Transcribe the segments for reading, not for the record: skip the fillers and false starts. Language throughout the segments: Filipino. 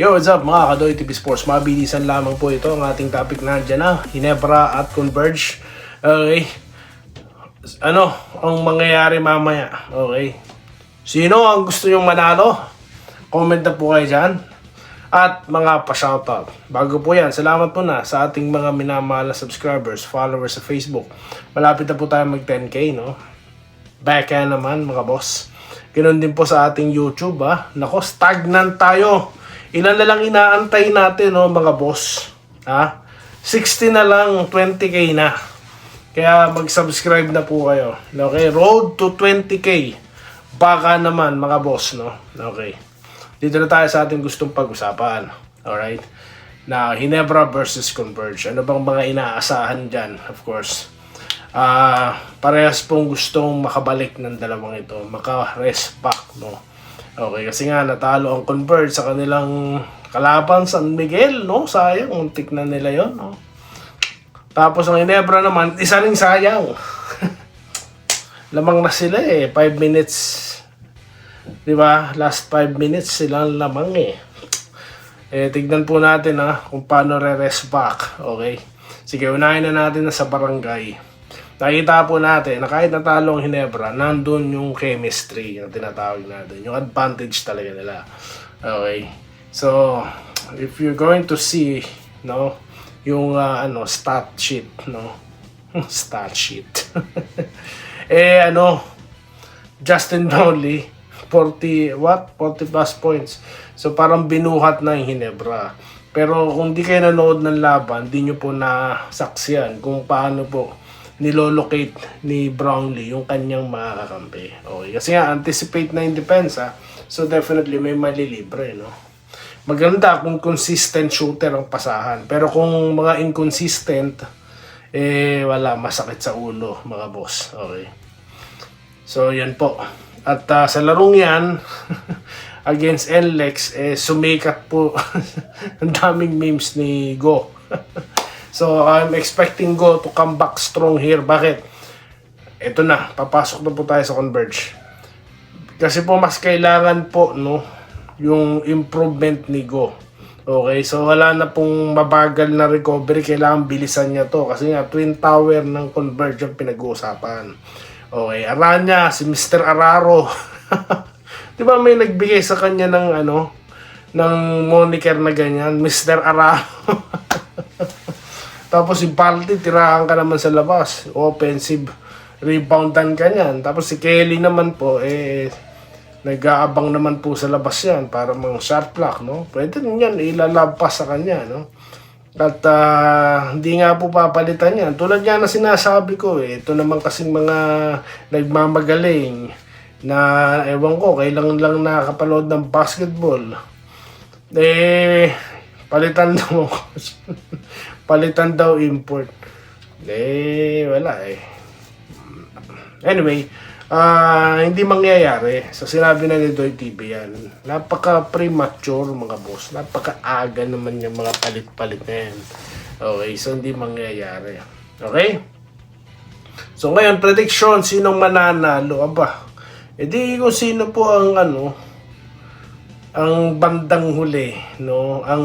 Yo, what's up mga Kadoy TV Sports? Mabilisan lamang po ito ang ating topic na dyan na Ginebra at Converge. Okay. Ano ang mangyayari mamaya? Okay. Sino ang gusto nyong manalo? Comment na po kayo dyan. At mga pa-shoutout. Bago po yan, salamat po na sa ating mga minamahal na subscribers, followers sa Facebook. Malapit na po tayo mag 10k, no? Back naman mga boss. Ganoon din po sa ating YouTube, ha? Nako, stagnant tayo. Ilan na lang inaantay natin, no, mga boss? Ha? 60 na lang, 20k na. Kaya mag-subscribe na po kayo. Okay? Road to 20k. Baka naman, mga boss, no? Okay. Dito na tayo sa ating gustong pag-usapan. Alright? Na Ginebra versus Converge. Ano bang mga inaasahan dyan? Of course. Parehas pong gustong makabalik ng dalawang ito. Maka-rest back, no? Okay, kasi nga natalo ang Converge sa kanilang kalaban San Miguel, no? Sayang, untik na nila yon, no? Tapos ang Ginebra naman, isa ring sayang. Lamang na sila 5 minutes. 'Di ba? Last 5 minutes sila lamang tignan po natin kung paano re-rest back. Okay? Sige, unahin na natin na sa barangay. Nakita po natin na kahit natalo ang Ginebra, nandun yung chemistry yung tinatawag natin. Yung advantage talaga nila. Okay? So, if you're going to see, no, yung stat sheet, no? Stat sheet. Justin Brownlee, 40 plus points. So, parang binuhat na yung Ginebra. Pero kung di kayo nanood ng laban, di nyo po nasaksiyan kung paano po nilolocate ni Brownlee yung kanyang mga kakampi. Okay. Kasi nga, anticipate na yung depensa. So, definitely may malilibre, no? Maganda kung consistent shooter ang pasahan. Pero kung mga inconsistent, wala, masakit sa ulo, mga boss. Okay. So, yan po. At sa larong yan, against NLEX, sumikat po ang daming memes ni Go. So, I'm expecting Go to come back strong here. Bakit? Ito na, papasok na po tayo sa Converge. Kasi po mas kailangan po, no, yung improvement ni Go. Okay, so wala na pong mabagal na recovery. Kailangan bilisan niya to. Kasi nga, Twin Tower ng Converge ang pinag-uusapan. Okay, Aranya, si Mr. Araro. Di ba may nagbigay sa kanya ng ng moniker na ganyan, Mr. Araro. Tapos si Palti, tirahan ka naman sa labas. Offensive reboundan ka niyan. Tapos si Kelly naman po, nag-aabang naman po sa labas yan para mga shot clock, no? Pwede yan, ilalabas sa kanya, no? At hindi nga po papalitan yan. Tulad yan na sinasabi ko, ito naman kasing mga nagmamagaling na, ewan ko, kailangan lang nakapanood ng basketball. Palitan daw. Palitan daw import. Wala Anyway, hindi mangyayari. So, sinabi na ni Doy TV yan. Napaka-premature, mga boss. Napaka-aga naman yung mga palit-palit na yan. Okay, so hindi mangyayari. Okay? So, ngayon, prediction, sinong mananalo? Aba, kung sino po ang ang bandang huli, no? Ang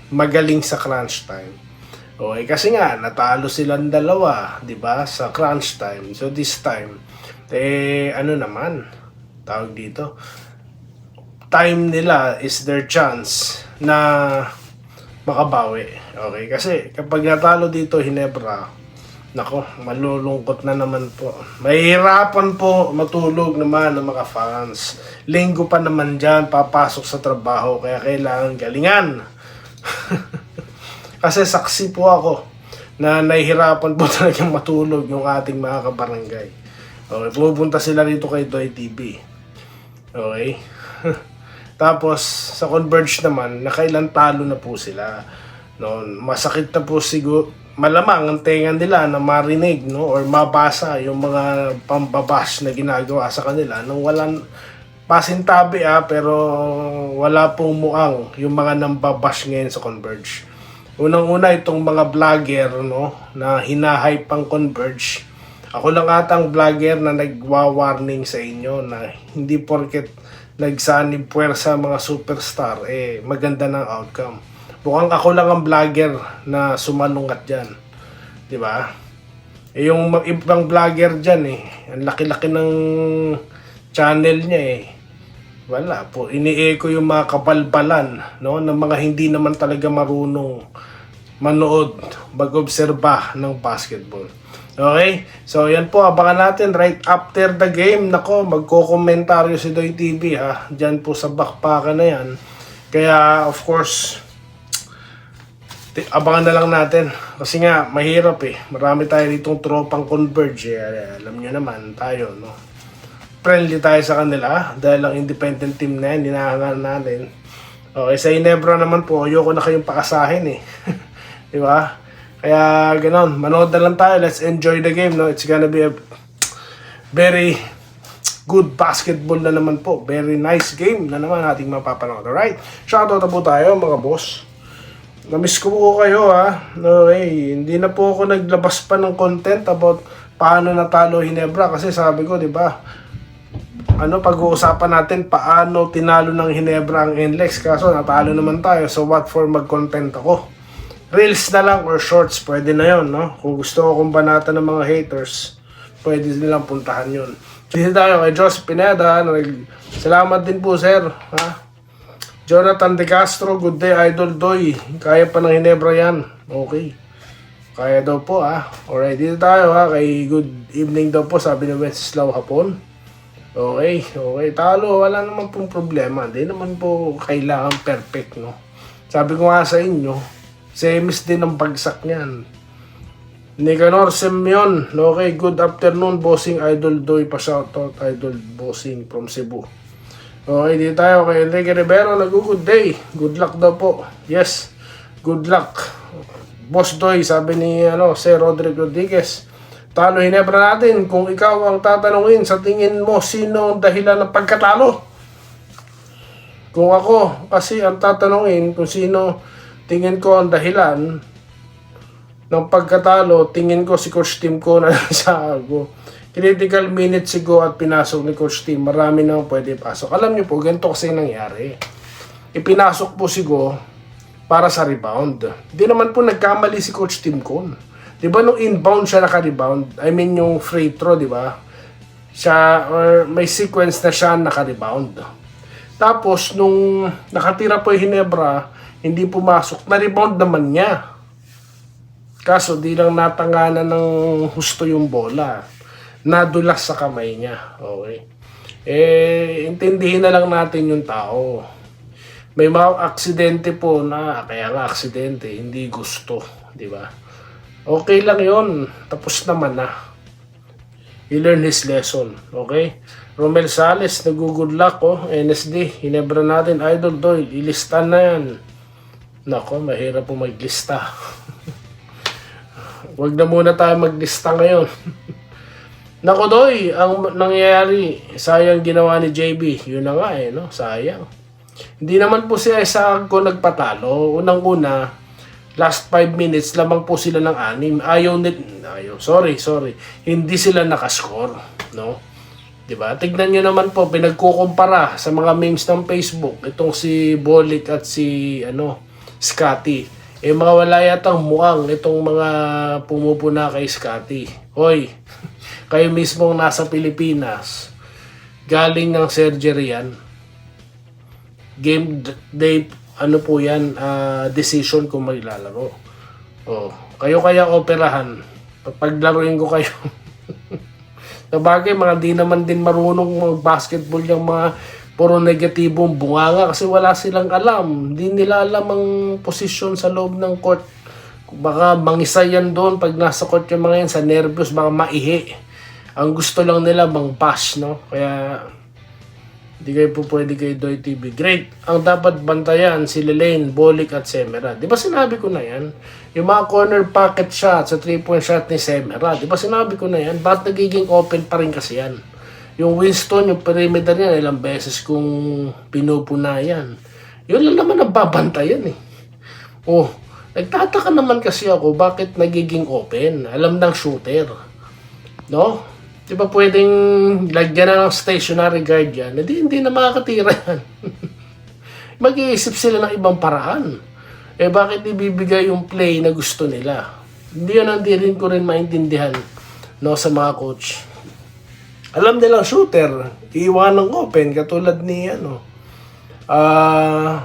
magaling sa crunch time. Okay, kasi nga natalo silang dalawa, 'di ba, sa crunch time. So this time, naman tawag dito. Time nila is their chance na makabawi. Okay, kasi kapag natalo dito Ginebra, nako, malulungkot na naman po. Mahirapan po matulog naman ng mga fans. Linggo pa naman dyan, papasok sa trabaho, kaya kailangan galingan. Kasi saksi po ako na nahihirapan po talagang matulog yung ating mga kabarangay. Okay, pupunta sila rito kay Doy TV. Okay? Tapos, sa Converge naman, nakailang talo na po sila. No, masakit na po siguro, malamang ang tenga nila na marinig, no, or mabasa yung mga pambabash na ginagawa sa kanila nang walang pasintabi pero wala pong muang yung mga nambabash ngayon sa Converge. Unang-una itong mga vlogger, no, na hinahype pang Converge. Ako lang atang vlogger na nagwa-warning sa inyo na hindi porket nagsanib puwersa mga superstar, maganda ng outcome. Mukhang ako lang ang vlogger na sumalungat dyan. Di ba? Yung ibang vlogger dyan ang laki-laki ng channel niya wala po, ini-echo yung mga kabalbalan, no, ng mga hindi naman talaga marunong manood, mag-obserba ng basketball. Okay? So, yan po, abangan natin right after the game. Nako, magko-komentaryo si Doy TV, ha? Diyan po sa bakpakan na yan. Kaya, of course, abangan na lang natin. Kasi nga, mahirap Marami tayo ditong tropang Converge. Alam nyo naman, tayo, no? Friendly tayo sa kanila dahil ang independent team na yan, hinahangan natin. Okay, sa Ginebra naman po, ayoko na kayong pakasahin Di ba? Kaya ganon, manood na lang tayo. Let's enjoy the game, no? It's gonna be a very good basketball na naman po. Very nice game na naman ating mapapanood. Alright? Shoutout na po tayo mga boss. Namiss ko po kayo Okay, hindi na po ako naglabas pa ng content about paano natalo Ginebra kasi sabi ko, di ba? Pag-uusapan natin paano tinalo ng Ginebra ang NLEX kaso natalo naman tayo, so what for mag-content ako? Reels na lang or shorts, pwede na yon, no? Kung gusto ko kumbanatan ng mga haters, pwede nilang puntahan yon. Dito tayo kay Jos Pineda. Salamat din po, sir. Jonathan De Castro, good day, Idol Doy. Kaya pa ng Ginebra yan. Okay. Kaya daw po, Alright, dito tayo, kay good evening daw po, sabi ni Wenceslao Hapon. Okay. Talo, wala naman pong problema. Hindi naman po kailangan perfect, no? Sabi ko nga sa inyo, semis din ang bagsak niyan. Nicanor Semyon, okay, good afternoon, bossing Idol Doy, pa-shoutout Idol Bossing from Cebu. Okay, dito tayo kay Enrique Rivero, good day, good luck daw po. Yes, good luck. Boss Doy, sabi ni Sir Rodrigo Rodriguez, talo Ginebra natin. Kung ikaw ang tatanungin, sa tingin mo, sino ang dahilan ng pagkatalo? Kung ako, kasi ang tatanungin kung sino tingin ko ang dahilan ng pagkatalo, tingin ko si Coach Tim ko na sa ako. Critical minutes si Go at pinasok ni Coach Tim. Marami nang pwede pasok. Alam niyo po, ganito kasi nangyari. Ipinasok po si Go para sa rebound. Hindi naman po nagkamali si Coach Tim Con. Di ba nung inbound siya naka-rebound? I mean yung free throw, di ba? Siya, or may sequence na siya naka-rebound. Tapos, nung nakatira po yung Ginebra, hindi pumasok. Na-rebound naman niya. Kaso, di lang natanganan ng husto yung bola. Nadulas sa kamay niya. Okay. Intindihin na lang natin yung tao. May mga aksidente po na, kaya nga aksidente, hindi gusto. Di ba? Okay lang yon, tapos naman na. He learned his lesson, okay? Romel Sales, nag-good luck, NSD, Ginebra natin, Idol Doy, ilista na yan. Nako, mahirap po maglista. Huwag na muna tayo maglista ngayon. Nako Doy, ang nangyayari, sayang ginawa ni JB, yun na nga no? Sayang. Hindi naman po siya isa ko nagpatalo, unang-una, last 5 minutes lamang po sila ng 6. Sorry. Hindi sila nakascore, no? 'Di ba? Tignan niyo naman po, pinagkukumpara sa mga memes ng Facebook itong si Bolik at si Scotty. Mga wala yatang muang itong mga pumupuna kay Scotty. Hoy, kayo mismong nasa Pilipinas, galing ng surgery yan. Game day po yan, decision kung maglalaro. Kayo kaya operahan. Paglaruin ko kayo. Sabagay, mga di naman din marunong mag-basketball yung mga puro negatibong bunganga kasi wala silang alam. Hindi nila alam ang posisyon sa loob ng court. Baka mangisa yan doon pag nasa court yung mga yan, sa nervous, baka maihi. Ang gusto lang nila mang-pass, no? Kaya di kayo po pwede kay Doy TV. Great. Ang dapat bantayan si Lelaine, Bolik at Semera. Di ba sinabi ko na yan? Yung mga corner pocket shot sa 3-point shot ni Semera. Di ba sinabi ko na yan? Bakit nagiging open pa rin kasi yan? Yung Winston, yung perimeter niya, ilang beses kung pinupuna yan. Yun lang naman ang babantayan nagtataka naman kasi ako bakit nagiging open. Alam ng shooter. No? Di ba pwedeng lagyan na ng stationary guard yan? Hindi na makakatira yan. Mag-iisip sila ng ibang paraan. Bakit ibibigay yung play na gusto nila? Hindi rin ko rin maintindihan, no, sa mga coach. Alam nilang shooter, iiwanan open, katulad ni,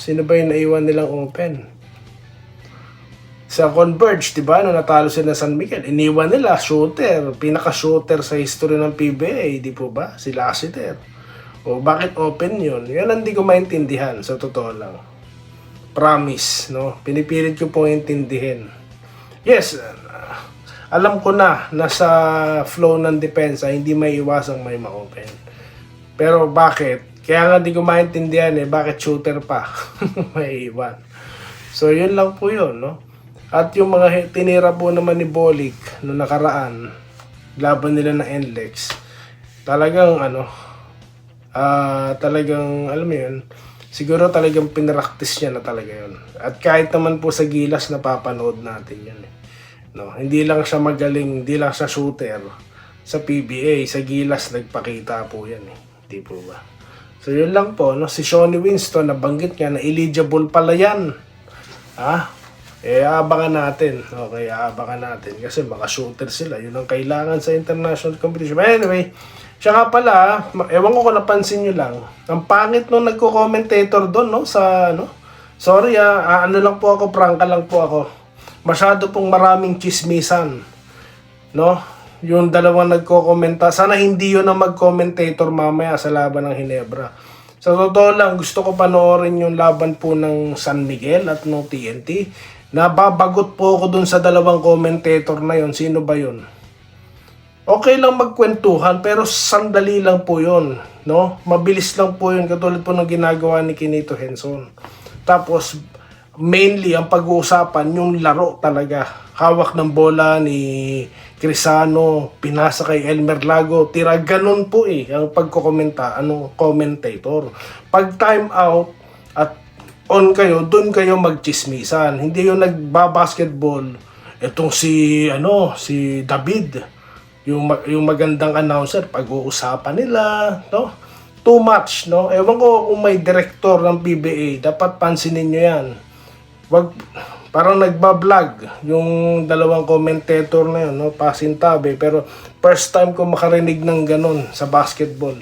sino ba yung naiwan nilang open? Sa Converge, di ba, nung natalo sila San Miguel, iniwan nila shooter, pinaka-shooter sa history ng PBA, di po ba? Si Lassiter. O bakit open yun? Yan hindi ko maintindihan, sa totoo lang. Promise, no? Pinipilit ko po intindihin. Yes, alam ko na nasa flow ng depensa, hindi may iwasang may ma-open. Pero bakit? Kaya nga di ko maintindihan bakit shooter pa may iwan. So yun lang po yun, no? At yung mga tinira po naman ni Bolik no nakaraan, laban nila ng NLEX, talagang talagang alam mo yun, siguro talagang pinractice niya na talaga yun. At kahit naman po sa Gilas napapanood natin yun no, hindi lang siya magaling, hindi lang siya shooter sa PBA, sa Gilas nagpakita po yan Hindi po ba? So yun lang po, no, si Shawnee Winston nabanggit niya na eligible pala yan. Aabangan natin. Okay, aabangan natin kasi mga shooter sila. Yun ang kailangan sa international competition. But anyway, siya nga pala, ewan ko kung napansin nyo lang, ang pangit nung nagko-commentator doon, no, sa, sorry lang po ako, prangka lang po ako. Masyado pong maraming chismisan, no? Yung dalawang nagko-komenta, sana hindi yun ang mag-commentator mamaya sa laban ng Ginebra. Sa totoo lang, gusto ko panoorin yung laban po ng San Miguel at ng TNT. Nababagot po ako dun sa dalawang commentator na yun. Sino ba yun? Okay lang magkwentuhan, pero sandali lang po yun, no? Mabilis lang po yun, katulad po ng ginagawa ni Kinito Henson. Tapos, mainly ang pag-uusapan yung laro talaga. Hawak ng bola ni Crisano, pinasa kay Elmer Lago, tira ganun po ang pagkokomenta, commentator. Pag time out at on kayo, doon kayo magchismisan. Hindi yung nagbabasketball. Itong si David, yung magandang announcer, pag-uusapan nila, no? Too much, no? Ewan ko kung may director ng PBA, dapat pansinin nyo yan. Parang nagbablog yung dalawang commentator na yun, no? Pasintabi, pero first time ko makarinig ng ganun sa basketball.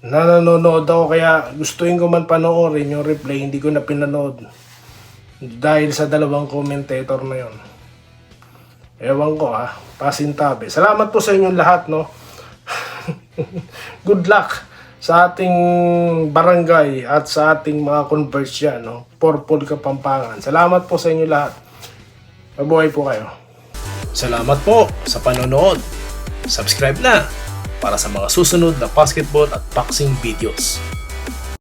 Nanonood ako, kaya gustuin ko man panoorin yung replay, hindi ko na pinanood dahil sa dalawang commentator na yun. Ewan ko pasintabi. Salamat po sa inyong lahat, no? Good luck sa ating barangay at sa ating mga converts yan, no? Purple Kapampangan. Salamat po sa inyo lahat. Mabuhay po kayo. Salamat po sa panonood. Subscribe na para sa mga susunod na basketball at boxing videos.